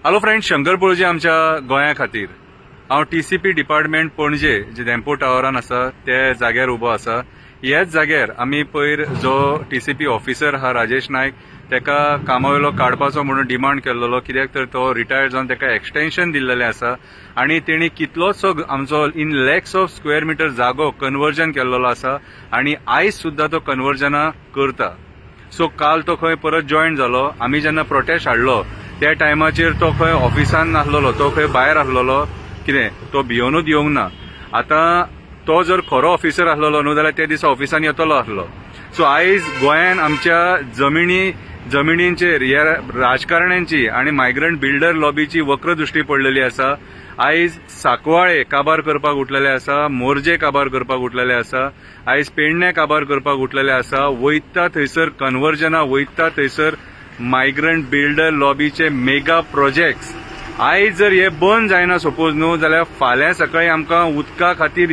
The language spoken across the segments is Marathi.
हॅलो फ्रेंड्स, शंकर पळोवची आमच्या गोंया खातीर हांव टीसीपी डिपार्टमेंट पणजे जे डेम्पो टावरान आसा ते जाग्यार उबो आसा। ह्याच जाग्यार आमी पयर जो टीसीपी ऑफिसर हा राजेश नायक तेका कामावेलो काडपाचो म्हणून डिमांड केल्लो, कित्याक तर तो रिटायर्ड जावन तेका एक्सटेन्शन दिल्लेलें आसा आनी तेणी कितलोसो आमचो in lakhs of square metre जागो कन्वर्जन केल्लो आसा आनी आयज सुद्धा तो कन्वर्जना करता। सो काल तो खंय परत जॉईन जालो। आमी जेन्ना प्रोटेस्ट हाडलो त्या टायमाचेर तो खंय ऑफिसान नासलो, तो खंय भायर आसलो, कितें तो भिवनूच येवंक ना। आता तो जर खरो ऑफिसर आसलो न्हू जाल्यार त्या दिसा ऑफिसान येतलो आसलो। सो आयज गोंयान आमच्या जमिनींचेर ह्या राजकारण्यांची आणि मायग्रंट बिल्डर लॉबीची वक्रदृष्टी पडलेली आसा। आयज साकवाळे काबार करपाक उठलेले आसा, मोर्जे काबार करपाक उठलेले आसा, आयज पेडणे काबार करपाक उठलेले आसा। वयता थंयसर कन्वर्जना, वयता थंयसर मायग्रंट बिल्डर लॉबीचे मेगा प्रोजेक्ट्स। आयज जर हे बंद जायना सपोज न्हू जाल्यार फाल्यां सकाळी आमकां उदका खातीर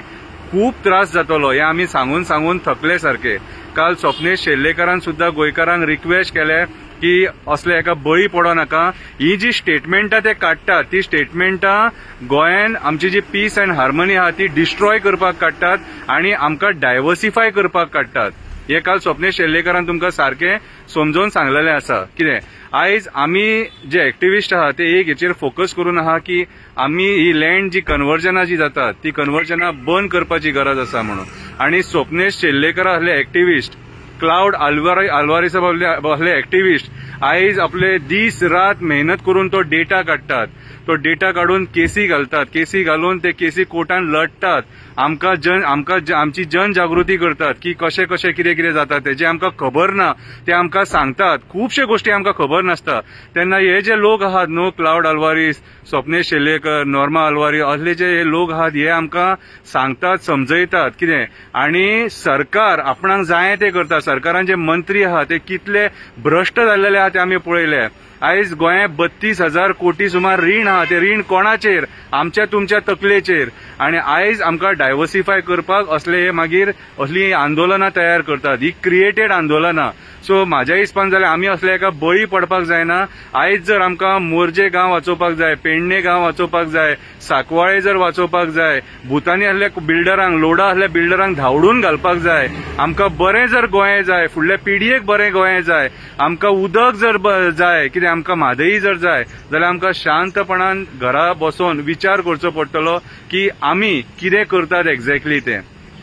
खूब त्रास जातलो। हे आमी सांगून सांगून थकले सारखे। काल स्वप्नेश शेल्लेकरान सुद्धा गोंयकारांक रिक्वेस्ट केले की असले एका बळी पडो नाका। ही जी स्टेटमेंटां ते काडटात ती स्टेटमेंटां गोंयान आमची जी पीस अँड हार्मनी आहा ती डिस्ट्रॉय करपाक काडटात आणि आमकां डायवर्सिफाय करपाक काडटात। हे काल स्वप्नेश शेल्लेकरान तुमकां सारखे समजोवन सांगलेले आसा। कितें आयज आमी जे एक्टिविस्ट आहा ते एक हेचेर फोकस करून आहा की आमी ही लँड जी कन्वर्जना जी जातात ती कन्वर्जना बंद करपाची गरज आसा म्हणून। आणि स्वप्नेश शेल्लेकर आसले एक्टिविस्ट, क्लाउड आल्वारिस असले एक्टिविस्ट आयज आपले दीस रात मेहनत करून तो डेटा काडटात। तो डेटा काढून केसी घालतात, केसी घालून ते केसी कोर्टान लढतात। आमची जनजागृती करतात की कशें कशें कितें कितें जाता ते जे आमकां खबर ना ते आमकां सांगतात। खुबशे गोष्टी आमकां खबर नासता तेन्ना हे जे लोक आहात न्हू, क्लाउड आल्वारिस, स्वप्नेश शेल्लेकर, नॉर्मा आल्वारिस असले जे लोक आहात हे आमकां सांगतात, समजयतात कितें। आणि सरकार आपणाक जाय ते करता। सरकारान जे मंत्री आहात ते कितले भ्रष्ट जाल्लेले आहात ते आमी पळयले। आयज गोंयांत 32,000 कोटी सुमार रीण आहा, ते रीण कोणाचेर? आमच्या तुमच्या तकलेचेर। आणि आयज आमकां डायवर्सिफाय करपाक असले मागीर असली आंदोलनां तयार करतात, ही क्रिएटेड आंदोलनां। सो म्हाज्या हिसपान जाल्यार आमी असले एका बळी पडपाक जायना। आयज जर आमकां मोर्जे गांव वाचोवपाक जाय, पेडणे गांव वाचोवपाक जाय, साकवाळे जर वाचोवपाक जाय, भुतानी असल्या बिल्डरांक, लोडा असल्या बिल्डरांक धांवडून घालपाक जाय, आमकां बरें जर गोंय जाय, फुडल्या पिढयेक बरें गोंय जाय, आमकां उदक जर जाय, कितें आमकां म्हादई जर जाय जाल्यार आमकां शांतपणान घरा बसून विचार करचो पडटलो की आमी कितें करतात एक्झॅक्टली ते।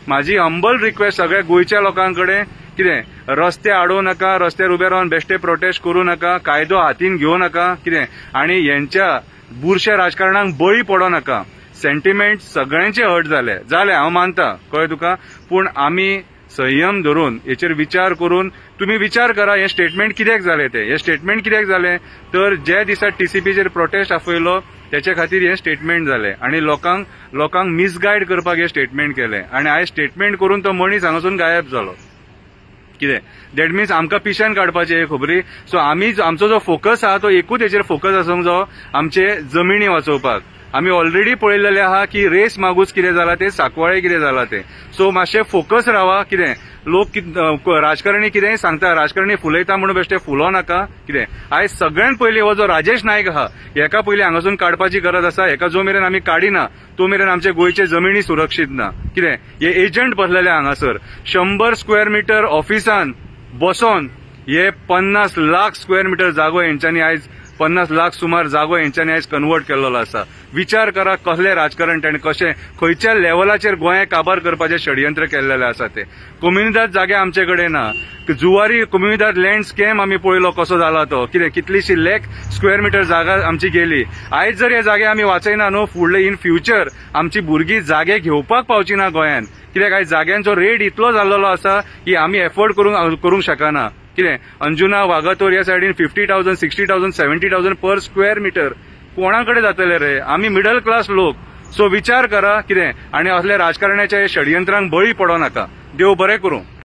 म्हाजी हंबल रिक्वेस्ट सगळ्या गोंयच्या लोकांकडे, कितें रस्ते आडोव नाका, रस्त्यार उबे रावन बेश्टे प्रोटेस्ट करूं नाका, कायदो हातीन घेवं नाका, कितें आनी यांच्या बुरश्या राजकारणांक बळी पडो नाका। सेंटिमेंट सगळ्यांचे हर्ट जाले हांव मानता, कळ्ळें तुका, पूण आमी संयम धरून हेचेर विचार करून तुम्ही विचार करा हे स्टेटमेंट कित्याक जाले ते। हे स्टेटमेंट कित्याक जाले तर जे दिसा टीसीपीचेर प्रोटेस्ट आपयलो त्याच्या खातीर हे स्टेटमेंट जाले आणि लोकांक मिसगायड करपाक हे स्टेटमेंट केले आणि आयज स्टेटमेंट करून तो मनीस हांगासून गायब जालो। कितें दॅट मिन्स आमकां पिश्यान काडपाचें हे खबरी। सो आमचो जो फोकस आहा तो एकूच हेचेर फोकस आसूंक जायो, आमचे जमिनी वाचोवपाक। आमी ऑलरेडी पळयलेले आहा की रेस मागूच कितें जाला ते, साकवाळे कितें जाला ते। सो मातशें फोकस रावा। कितें लोक राजकारणी कितेंय सांगता, राजकारणी फुलयता म्हणून बेश्टे फुलो नाका। कितें आयज सगळ्यात पयलीं हो जो राजेश नायक आहा हेका पयलीं हांगासून काडपाची गरज आसा। हेका जो मेरेन आमी काडिना तो मेरेन आमचे गोंयचे जमिनी सुरक्षीत ना। कितें हे एजंट बसलेले हांगासर 100 स्क्वेअर मीटर ऑफिसान बसोन हे 50 लाख स्क्वेअर मीटर जागो हेंच्यांनी आयज 50 लाख सुमार जागो हेंच्यांनी आयज कन्वर्ट केल्लो आसा। विचार करा कसले राजकारण आनी कशें खंयच्या लेवलाचेर गोंय काबार करपाचें षडयंत्र केल्लेलें आसा ते। कम्युनिदाद जागे आमचे कडेन ना। जुवारी कम्युनिदाद लँड स्कॅम आमी पळयलो कसो जाला तो। कितें कितलीशी लाख स्क्वेअर मीटर जागा आमची गेली। आयज जर हे जागे आमी वाचयना न्हू फुडले इन फ्युचर आमची भुरगीं जागे घेवपाक पावची ना गोंयान। कित्याक आयज जाग्यांचो रेट इतलो जाल्लो आसा की आमी एफोर्ड करूंक शकना। कितें अंजुना वागातोर ह्या सायडीन 50,000, 60,000, 70,000 पर स्क्वेअर मीटर कोणाकडे जातले रे? आमी मिडल क्लास लोक। सो विचार करा कितें आनी असल्या राजकारण्याच्या षडयंत्रांक बळी पडो नाका। देव बरें करूं।